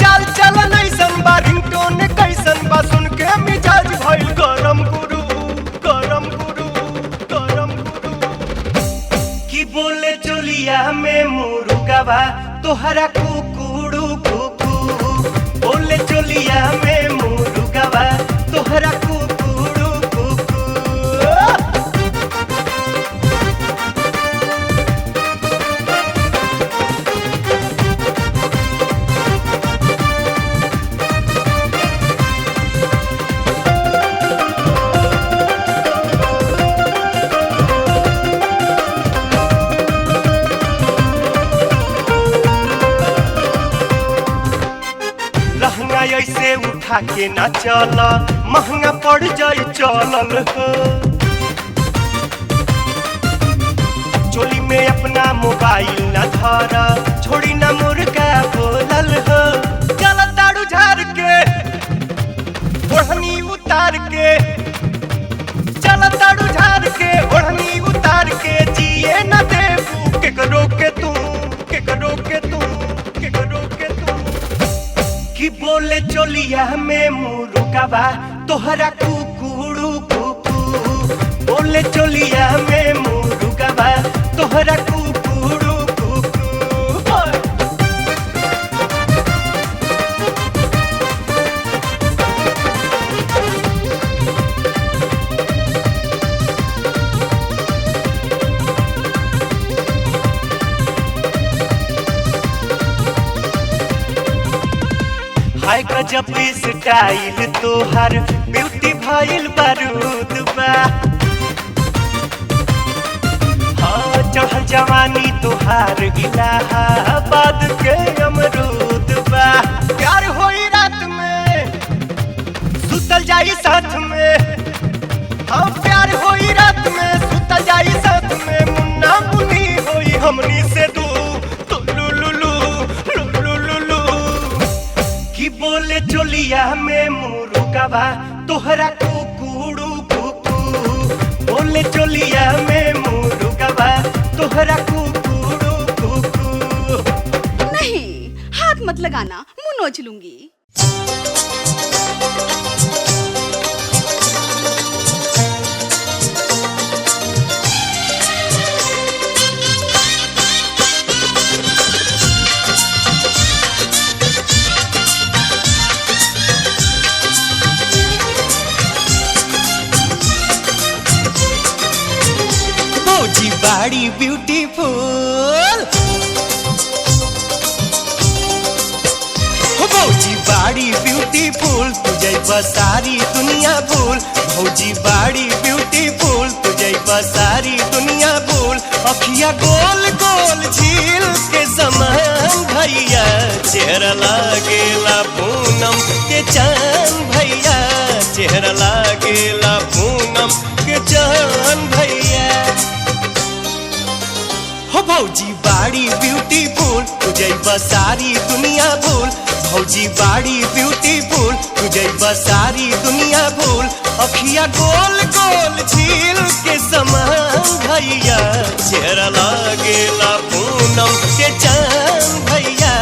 चाल चलन ऐसन बा रिंगटोन कैसन बा सुन के मिजाज भइल गरम गुरु की बोले चोलिया में मुर्गावा तोहरा कुकुड़ू कुकू बोले चोलिया में मुर्गावा तोहरा कुकुड़ू कुकू ऐसे उठा के ना चला महंगा पड़ जाए चलल हो चोली में अपना मोबाइल ना धरा छोड़ी ना मुर्गा बोलल हो चल ताड़ू झार के ओढ़नी उतार के चल ताड़ू झार के ओढ़नी उतार के जिए ना देबू के करो के तू की बोले चोलिया में मुर्गावा तोहरा कुकुड़ू कुकू बोले चोलिया में मुर्गावा तोहरा कुकुड़ू कुकू हाय गजब स्टाइल तोहर ब्यूटी भइल बारूद बा हाँ चढ़ल जवानी तोहार इलाहाबाद के अमरूद बा प्यार होई रात में सुतल जाई साथ में हाँ प्यार होई रात में सुतल जाई साथ में मुन्ना मुन्नी होई हमनी से दू बोले चोलिया में मुर्गावा तोहरा कुकुड़ू कुकू बोले चोलिया में मुर्गावा तोहरा कुकुड़ू कुकू नहीं हाथ मत लगाना मुंह नोच लूंगी भौजी बाड़ी ब्यूटीफुल भौजी बाड़ी ब्यूटीफुल तुझे सारी दुनिया भूल भौजी बाड़ी ब्यूटीफुल तुझे सारी दुनिया भूल अखिया गोल गोल झील के समान भैया चेहरा लागेला पूनम के चांद भैया चेहरा लागेला पूनम के चांद भैया हो भौजी बाड़ी ब्यूटीफुल तुझे सारी दुनिया भूल भौजी बाड़ी ब्यूटीफुल तुझे सारी दुनिया भूल अखिया गोल गोल झील के समान भैया चेहरा लागेला पूनम के चांद भैया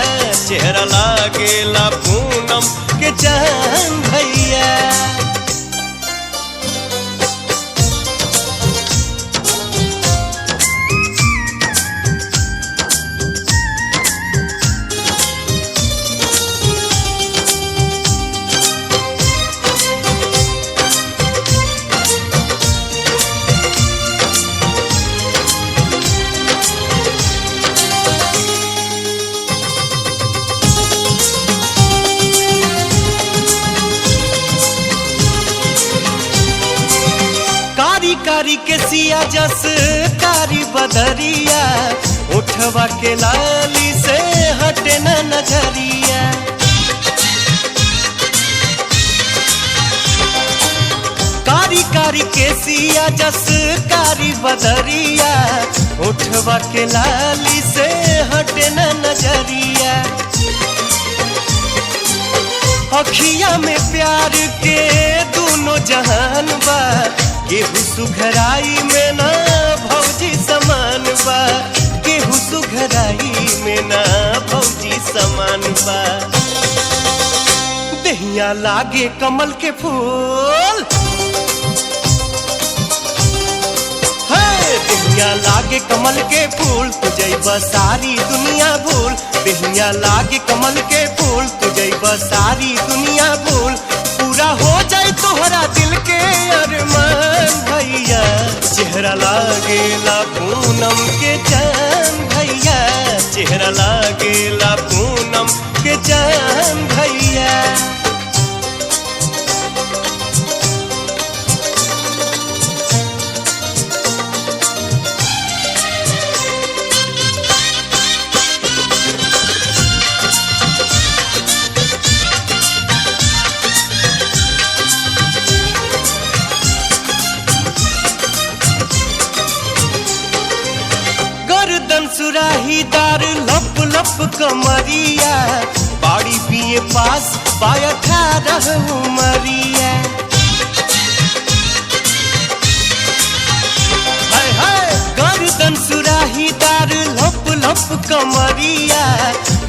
चेहरा लागेला पूनम के चांद भैया कारी के सिया जस कारी बदरिया उठवा के लाली से हटे न नजरिया। कारी कारी के सिया जस कारी बदरिया उठवा के लाली से हटे न नजरिया। अखिया में प्यार के दोनों जहान बा केहू सुघराई में ना भौजी समान बा केहू सुघराई में ना भौजी समान बा। देहिया लागे कमल के फूल देहिया लागे कमल के फूल तुझे सारी दुनिया भूल। देहिया लागे कमल के फूल तुझे सारी दुनिया भूल। पूरा हो जाए तोहरा दिल के अरमान भैया चेहरा लागेला पूनम के चांद भैया चेहरा लागेला पूनम के चांद भैया। सुराहीदार लप लप कमरिया बाड़ी पिए पास पाया खा रहू मरिया। हाय हाय गर्दन सुराहीदार लप लप कमरिया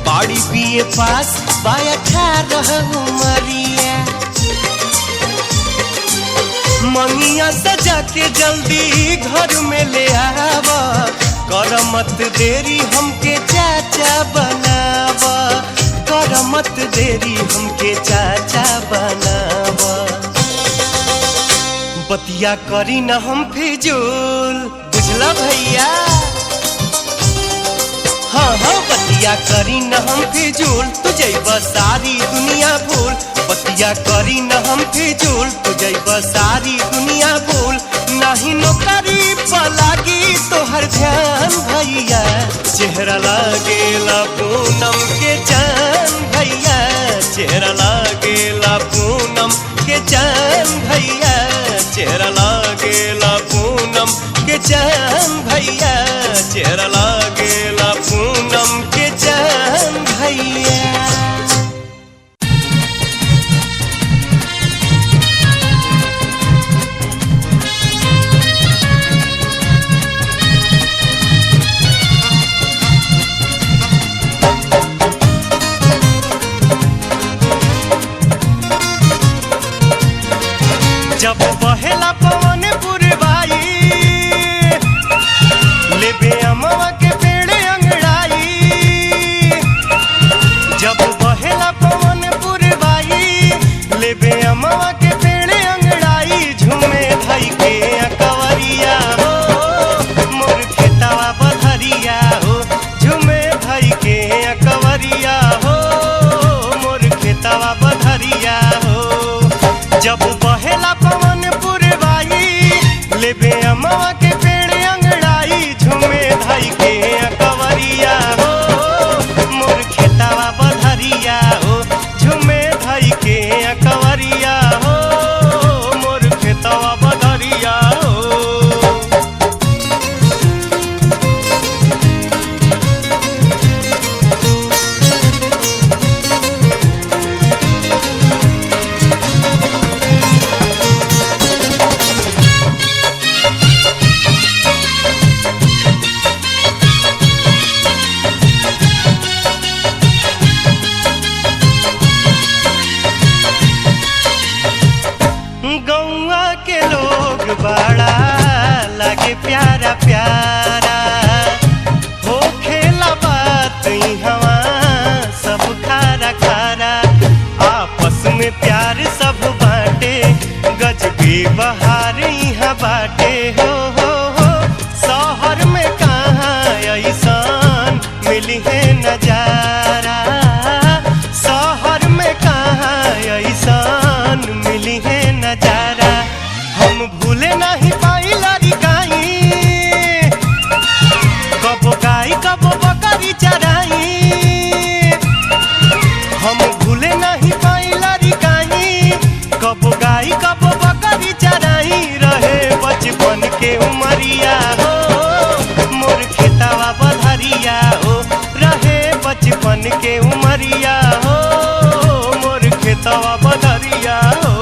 बाड़ी पिए पास पाया खा रहू मरिया। मंगिया सजा के जल्दी घर में ले आवा कर मत देरी हमके चाचा बनावा कर मत देरी हमके चाचा बनावा। बतिया करी न हम फिजूल बुझला भैया हाँ हाँ बतिया करी न हम फिजूल तुझे सारी दुनिया भूल। बतिया करी न हम फिजूल तुझे सारी दुनिया भूल। नहीं नौकरी पलागी तोहर ध्यान भैया चेहरा लागेला पूनम के चांद भैया चेहरा लागेला पूनम के चांद भैया चेहरा लागेला पूनम के चांद भैया चेहरा लागेला पूनम के चांद भैया। जब बहेला पवन पुरवाई लेबे अमवा के पेड़ अंगड़ाई। जब बहेला पवन पुरवाई लेबे अमवा के पेड़ अंगड़ाई। झूमे धई के अकवरिया हो मोर खेतवा बधरिया हो झूमे धई के अकवरिया हो मोर खेतवा बधरिया हो। जब बहेला पवन पुरवाई लेबे अमवा के पेड़ अंगड़ाई। झूमे धई के अकवरिया हो मोर खेतवा बधरिया हो झूमे धई के अकवरिया हो मोर खेतवा बधरिया हो। बड़ा लगे प्यारा प्यारा हो खेला बात हवा सब खारा खारा। आपस में प्यार सब बाटे गजबे बहार यहाँ बाटे हो शहर में कहाँ ऐसान मिली है नजारा। शहर में कहाँ ऐसान मिली है नजारा। हम भूले नहीं पाई लारी चराई रहे बचपन के उमरिया हो मोर खेतवा बधरिया हो रहे बचपन के उमरिया हो मोर खेतवा बधरिया हो।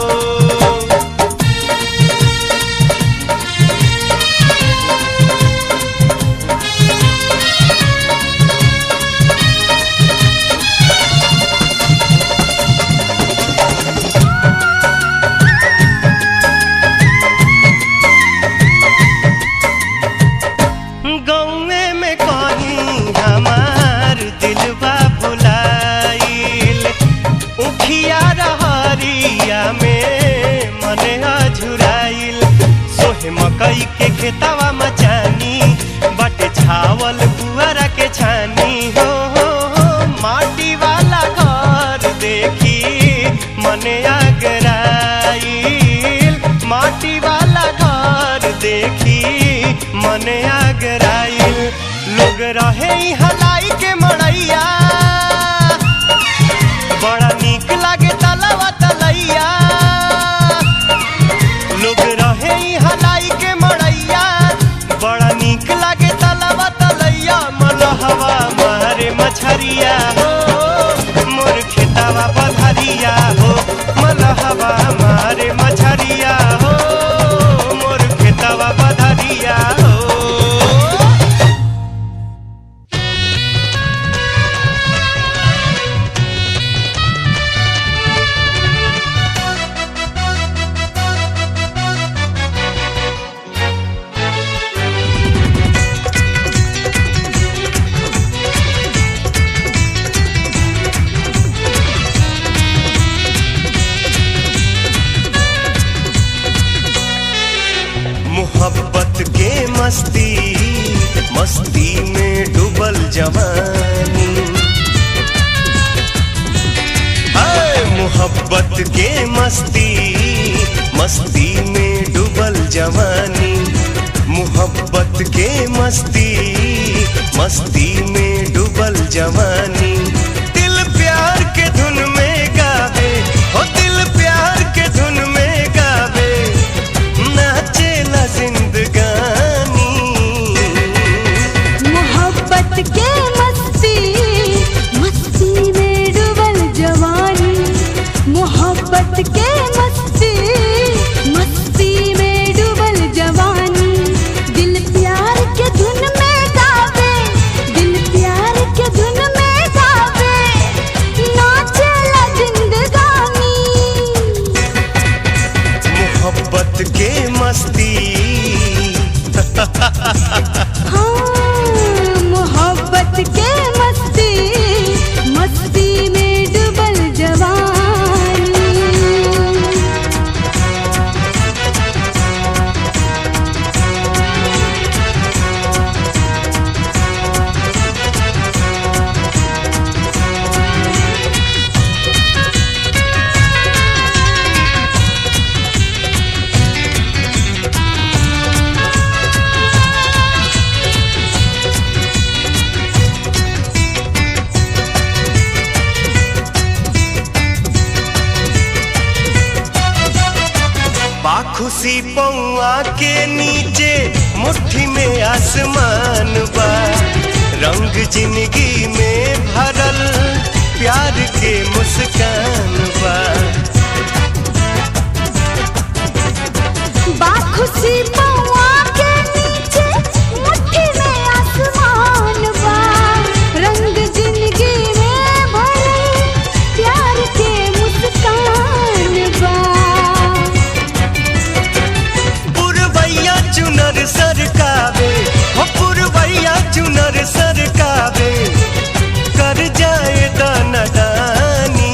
गौए में कहीं हमार दिलवा भुलाइल उखिया रहरिया में मने अझुराइल सोहे मकई के खेतवा मचानी बटे छावल पुअरा के छानी हो माटी वाला घर देखी मने आगराइल माटी वाला घर देखी मने आगराइल लोग रहे हलाई के मड़ैया बड़ा नीक लागे तलवा तलैया लोग रहे हलाई के मड़ैया बड़ा नीक लागे तलवा तलैया मलहवा मारे मछरिया हो मोर खेतवा बधरिया हो मलहवा मारे मछरिया हो मोर खेतवा बधरिया हो। मोहब्बत के मस्ती मस्ती में डूबल जवानी मोहब्बत के मस्ती मस्ती में डूबल जवानी मोहब्बत के मस्ती मस्ती में डूबल जवानी दिल प्यार के धुन में गावे हो दिल प्यार के धुन में गावे नाचेला जिंदगानी मोहब्बत के मस्ती मस्ती में डूबल जवानी मोहब्बत के मस्ती मस्ती में डूबल जवानी दिल प्यार के धुन में गावे दिल प्यार के धुन में गावे नाचेला जिंदगानी मोहब्बत के मस्ती हाँ मोहब्बत के मस्ती मस्ती में डूबल जवानी। बाखुशी पौआ के नीचे मुट्ठी में आसमान बा रंग जिंदगी में भरल प्यार के मुस्कान बा बाखुशी पौआ के नीचे मुट्ठी में आसमान बा रंग जिंदगी में भरल प्यार के मुस्कान बा पुरवैया चुनर सरकावे हो पुरवैया चुनर सरकावे कर जाए दानी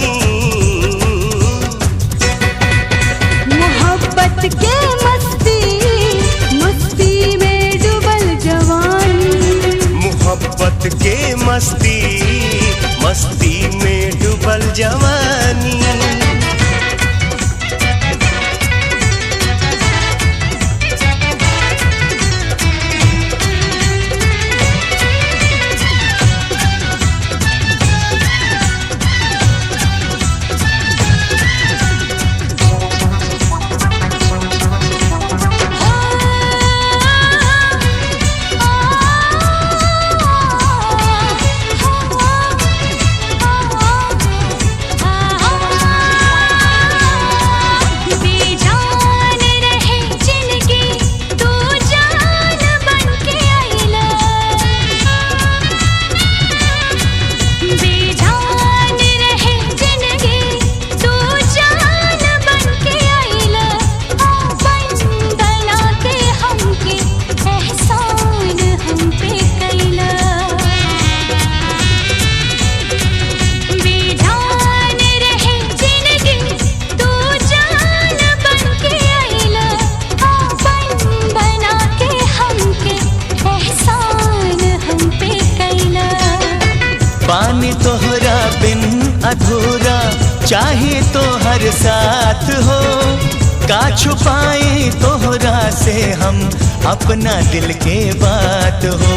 मोहब्बत के मस्ती छुपाए तोहरा से हम अपना दिल के बात हो,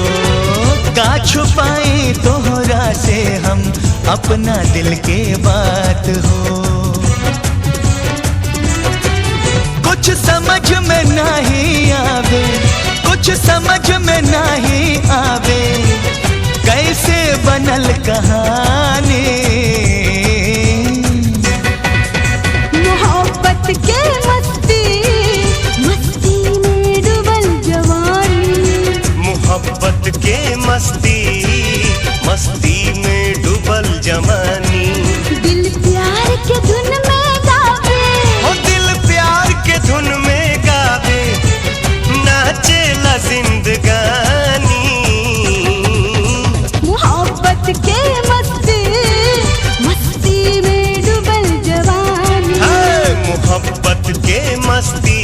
का छुपाए तोहरा से हम अपना दिल के बात हो। कुछ समझ में नहीं आवे, कुछ समझ में नहीं आवे, कैसे बनल कहानी। मोहब्बत के मस्ती मस्ती में डूबल जवानी, मोहब्बत के मस्ती मस्ती में डूबल जवानी। दिल प्यार के धुन में गावे, ओ दिल प्यार के धुन में गावे, नाचेला जिंदगानी। मोहब्बत के मस्ती मस्ती में डूबल जवानी, मोहब्बत के मस्ती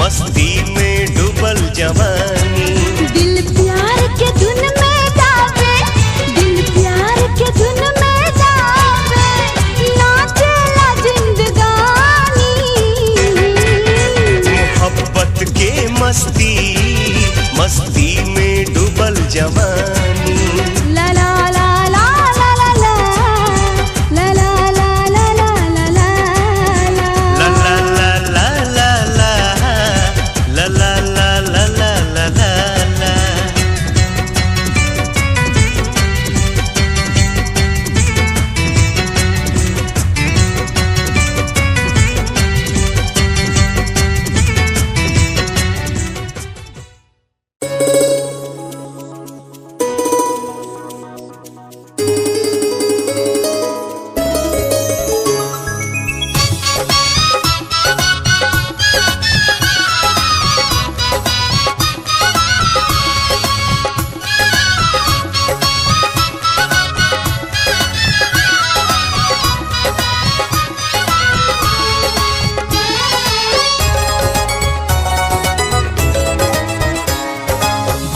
मस्ती में डूबल जवानी। दिल प्यार के धुन में गावे, दिल प्यार के धुन में गावे, नाचेला जिंदगानी। मोहब्बत के मस्ती मस्ती में डूबल जवानी। ला ला ला ला ला ला ला, ला ला ला ला ला ला ला, ला ला ला ला ला ला, ला ला ला ला ला ला ला।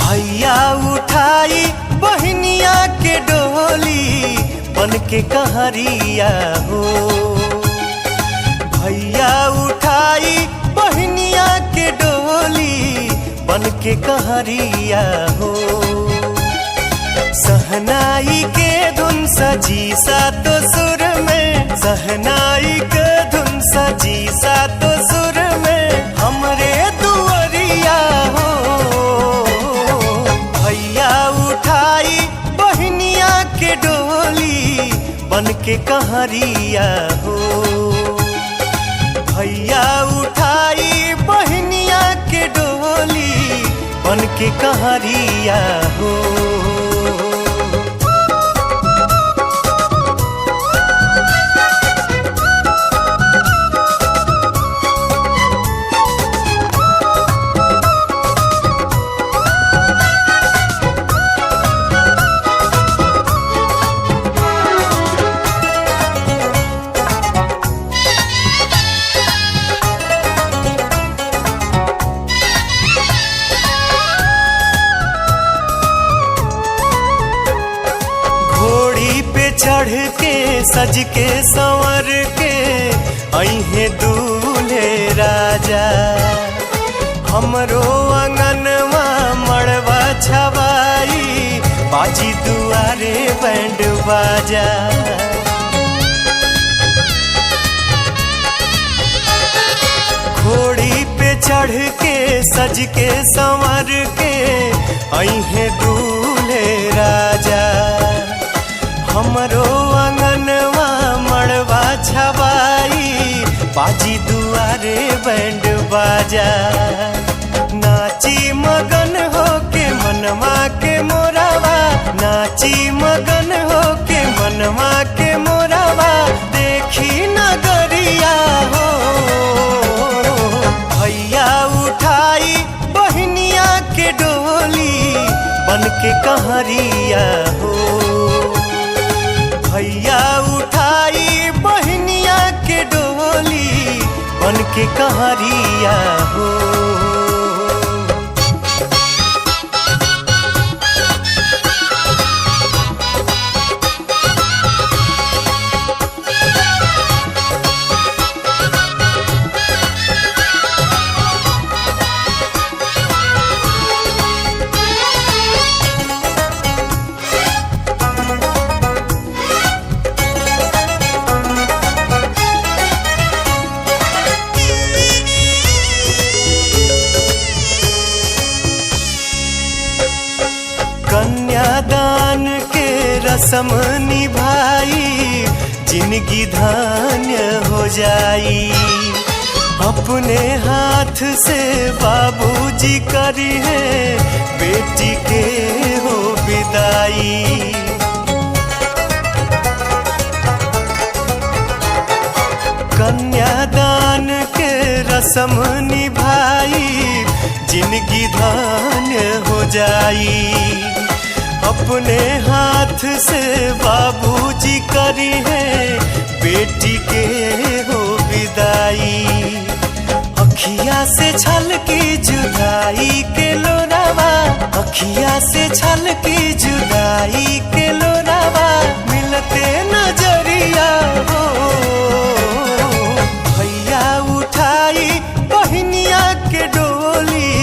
भैया उठाई बहनिया के डोली बन के कहरिया हो। भैया उठाई बहनिया के डोली बन के कहरिया हो। सहनाई के धुन सजी सातो सुर में, सहनाई के धुन सजी सातो सुर में, हमरे दुअरिया हो। भैया उठाई बहनिया के डोली बन के कहरिया हो। भैया उठाई बहनिया के डोली बन के कहरिया हो। चढ़ के सज के संवर के अइहे दूल्हे राजा। हमरो अंगनवा मड़वा छवाई, बाजी दुआरे बैंड बाजा। घोड़ी पे चढ़ के सज के संवर के अइहे दूल्हे राजा। हमरो अंगनवा मड़वा छवाई, बाजी दुआरे बैंड बाजा। नाची मगन हो के मनवा के मोरावा, नाची मगन हो के मनवा के मोरावा, देखी नगरिया हो। भैया उठाई बहनिया के डोली बन के कहरिया हो। भैया उठाई बहनिया के डोली बन के कहरिया हो। रस्म निभाई जिंदगी धन्य हो जाई। अपने हाथ से बाबूजी करी है बेटी के हो विदाई। कन्यादान के रस्म निभाई जिंदगी धन्य हो जाई। अपने हाथ से बाबूजी करी है बेटी के हो विदाई। अखिया से छलकी जुदाई के लोरावा, अखिया से छलकी जुदाई के लोरावा, मिलते नजरिया हो भैया उठाई बहनिया के डोली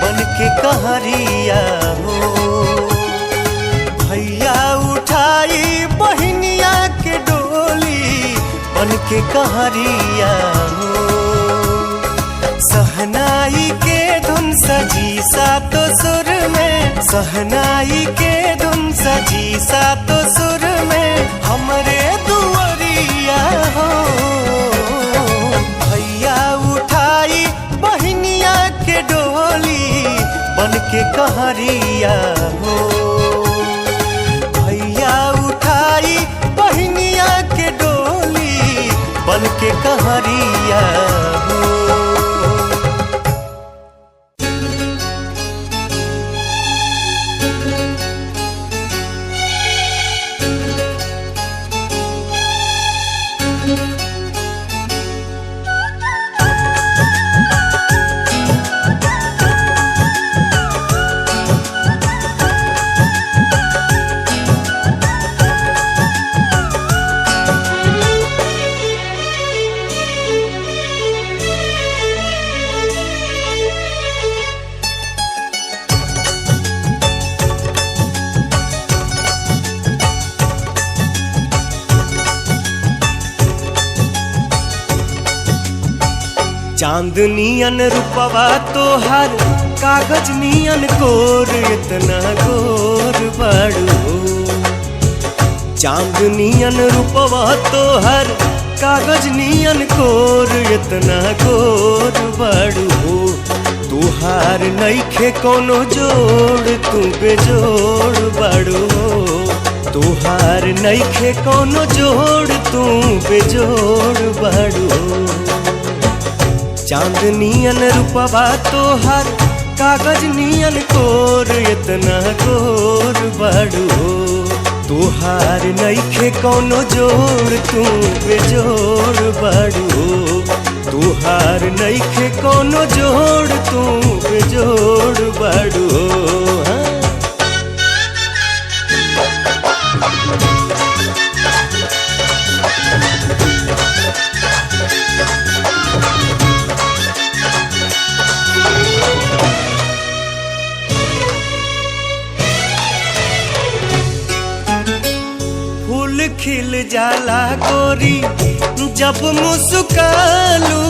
बन के कहरिया हो। भैया उठाई बहनिया के डोली बन के कहरिया हो। सहनाई के धुन सजी सातो सुर में, सहनाई के धुन सजी सातो सुर में, हमरे दुआरिया हो। भैया उठाई बहनिया के डोली बन के कहरिया हो। भैया उठाई बहनिया के डोली बन के कहरिया हो। चांदनियन रूपवा तोहर कागज नियन गोर, इतना गोर बाड़ू। चांदनियन रूपवा तोहर कागज नियन गोर, इतना गोर बाड़ू। तोहार नइखे कोनो जोड़, तू बेजोड़ बाड़ू। तोहार नइखे कोनो जोड़, तू बेजोड़ बाड़ू। चांदनियन रूपवा तोहर कागज नियन गोर, इतना गोर बाड़ू। तोहार नइखे कोनो जोड़, तू बेजोड़ बाड़ू। तोहार नइखे कोनो जोड़, तू बेजोड़ बाड़ू। खिल जाला गोरी जब मुस्कालू,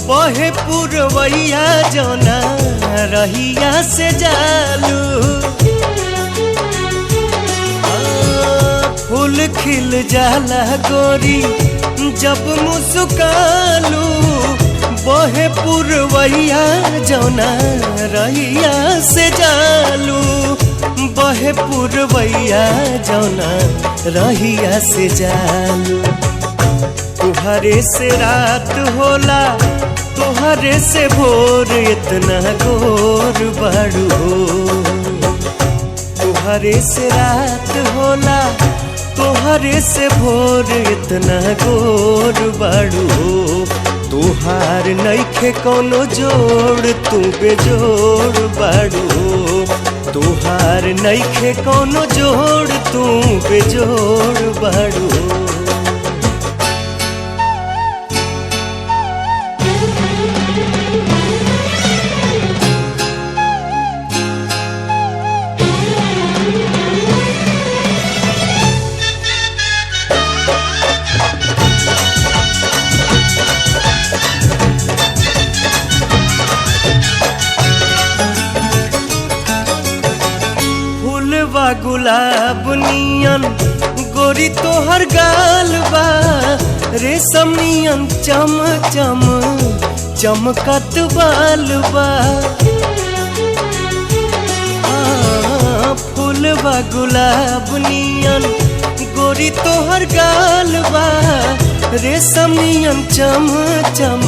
बहे पुरवैया जौना रहिया से जालू। फूल खिल जाला गोरी जब मुस्कालू, बहे पुरवैया जौना रहिया से जालू। बहे पुरवैया जौना रहिया से जालू। तुहरे से रात होला, तुहरे से भोर, इतना गोर बाड़ू। तुहरे से रात होला, तुहरे से भोर, इतना गोर बाड़ू। तुहार नइखे कोनो जोड़, तू बेजोड़ बाड़ू। तुहार नइखे कोनो जोड़, तू बेजोड़ बाड़ू। गुलाब नियन गोरी तोहर गाल बा, रेशम नियन चम चम चमकत बाल बा। फूलवा गुलाब नियन गोरी तोहर गाल बा, रेशम नियन चम चम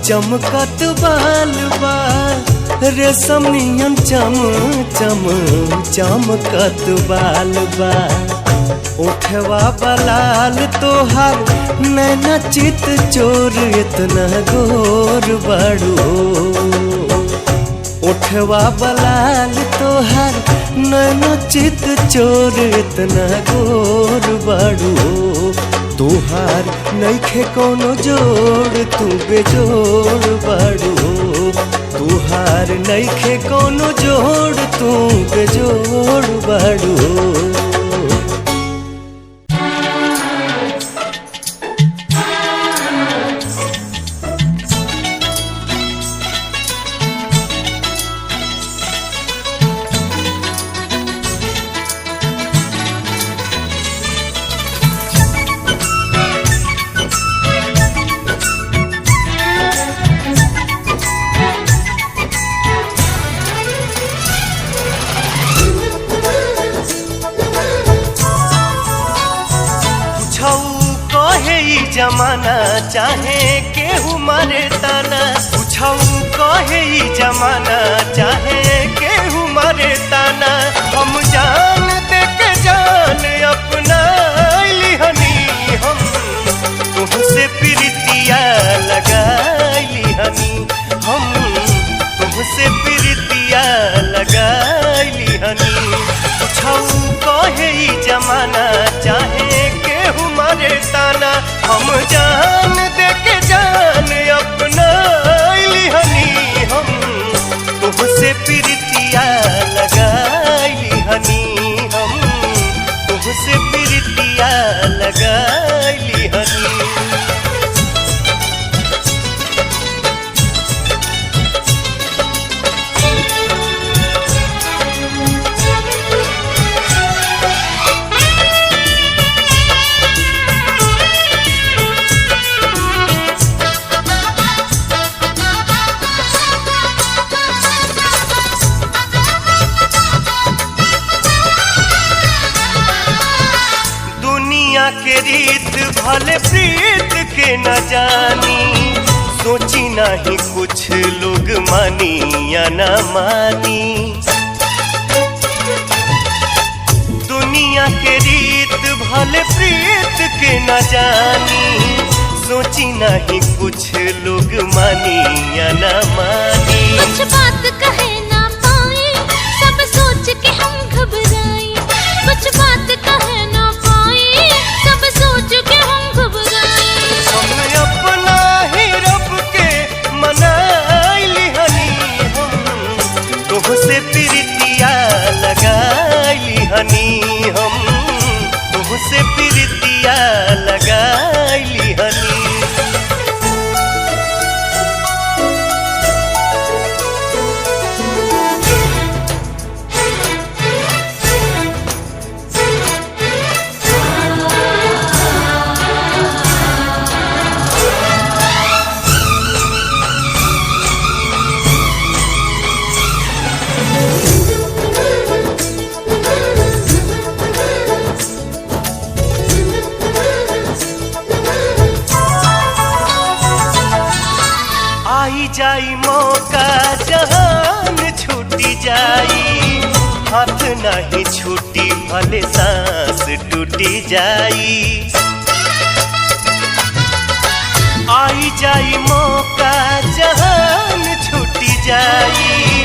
चमकत बाल बा, रेशम नियन चम चम चमकत बाल बा। उठवा बलाल तोहार नैना चित चोर इतना गोर बड़ो। उठवा बलाल तोहार नैना चित चोर इतना गोर बड़ो। तोहार नइखे कोनो जोड़ तू बेजोड़ बड़ो। तुहार नइखे कोनो जोड़ तू बेजोड़ बड़ो। जमाना चाहे केहू मारे ताना, पूछऊ कहे जमाना चाहे केहू मारे ताना। हम जान दे के जान अपना लिहनी, हम तुमसे प्रीतिया लगाई हनी, हम तुमसे प्रीतिया लगाई हनी। पूछऊ कहे जमाना चाहे केहू मारे ताना, हम जान दे के जान अपना लिहनी, हम तुमसे प्रीतिया लगाई हनी, हम तुमसे प्रीतिया लगाई हनी। के रीत भले प्रीत के न जानी, सोची नहीं कुछ लोग मानी या न मानी। दुनिया के रीत भले प्रीत के न जानी, सोची नहीं कुछ लोग मानी या न मानी। कुछ बात कहे ना पाए सब सोच के हम घबराए, कुछ बात कहे ना पाए सब सोच के हम घबराए। हम अपना ही रब के मनाई हनी, हम तुमसे प्रीतिया लगाई हनी, हम तुमसे प्रीतिया लगाई हनी। आई जाई मौका जहान छूटी जाई, हाथ नहीं छूटी भले सांस टूटी जाई। आई जाई मौका जहान छूटी जाई,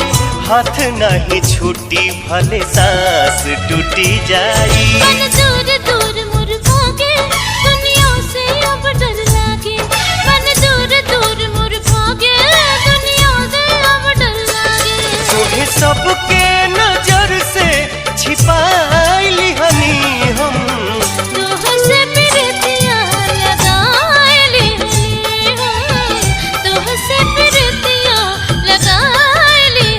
हाथ नहीं छूटी भले सांस टूटी जाई। मन दूर दूर मुर भागे दुनिया से अब डर लागे, मन दूर दूर मुर भागे दुनिया से अब डर लागे। तोहे सबके नजर से छिपाई हनी, हम तुमसे प्रीतिया लगाई हनी, हम तुमसे प्रीतिया लगाई हनी।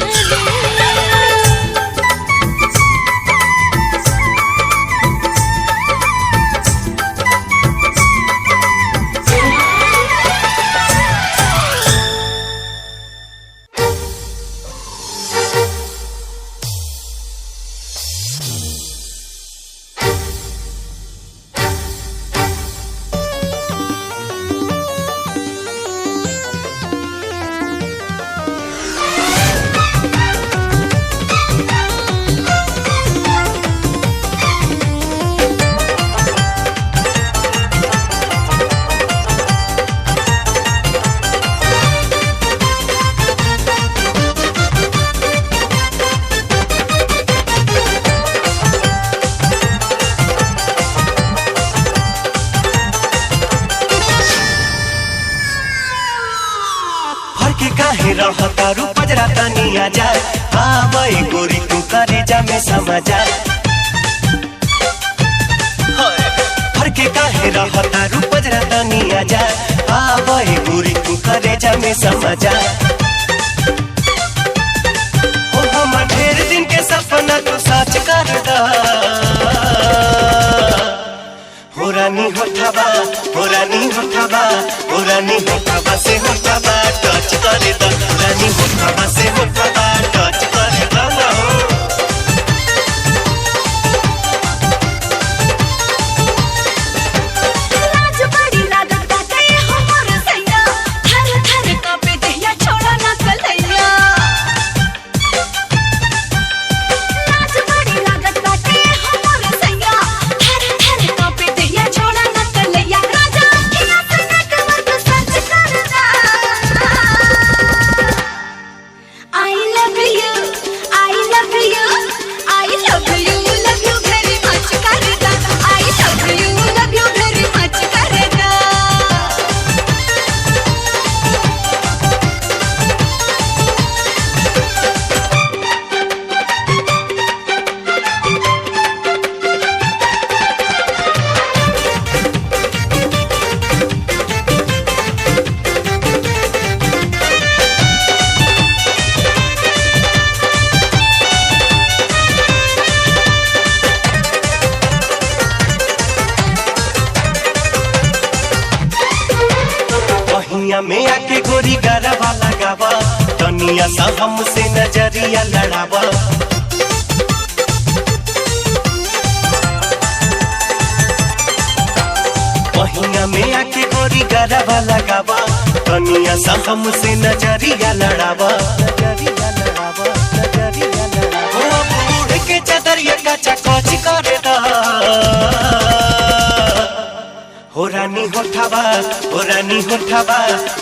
हटके काहे रहता रू पजरा तनी आजा आवे गोरी तू करे जा में समझा हटके काहे रहता रू पजरा तनी आजा आवे गोरी तू करे जा में समझा ओ हम ढेर दिन के सपना तू सच कर दा हो रानी होठाबा हो रानी होठाबा हो रानी होठाबा से होठाबा टच करे दा रानी होठाबा से होठाबा टच करे दा ना हो लाज बड़ी लागत बाटे हमर सैया थर थर कांपे देहिया छोड़ा ना कलैया लाज बड़ी लागत बाटे हमर सैया थर थर कांपे देहिया छोड़ा ना कलैया राजा किया सनक मत सच करना I love you I love you I love you very much करदा I love you very much करदा बहिया में आके गोरी गरबा लगावा दुनिया सा हमसे नजरिया लड़ावा बहिया में आके गोरी गरबा लगावा दुनिया सा हमसे नजरिया लड़ावा नजरिया लड़ावा नजरिया लड़ावा ओ बूढ़ के चदरिया का चकोच करे दा हो रानी होठाबा हो रानी होठाबा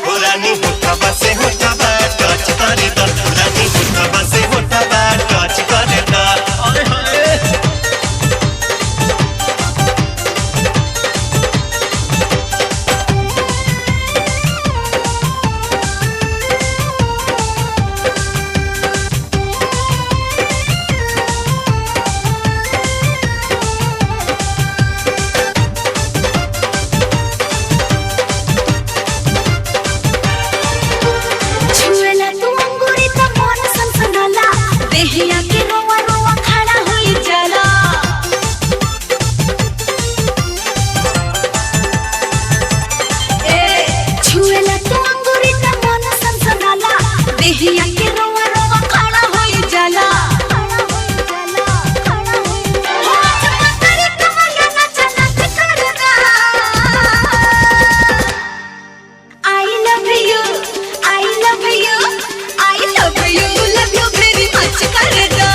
हो रानी होठाबा से होठाबा टच करे दा रानी होठाबा से होठाबा टच करे दा अरे हाय छुएला तू अंगूरी त मन सनसनाला देहिया के रोवा रोवा खड़ा होई जाला ए छुएला तू अंगूरी त मन सनसनाला देहिया के रोवा रोवा खड़ा होई जाला खड़ा होई जाला खड़ा होई जाला हो चमत्कारी कमरिया नच नच करदा I love you I love you I love you very much करदा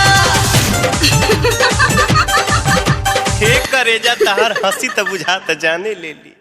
हे करे जा तहार हंसी त बुझा त जाने ले ली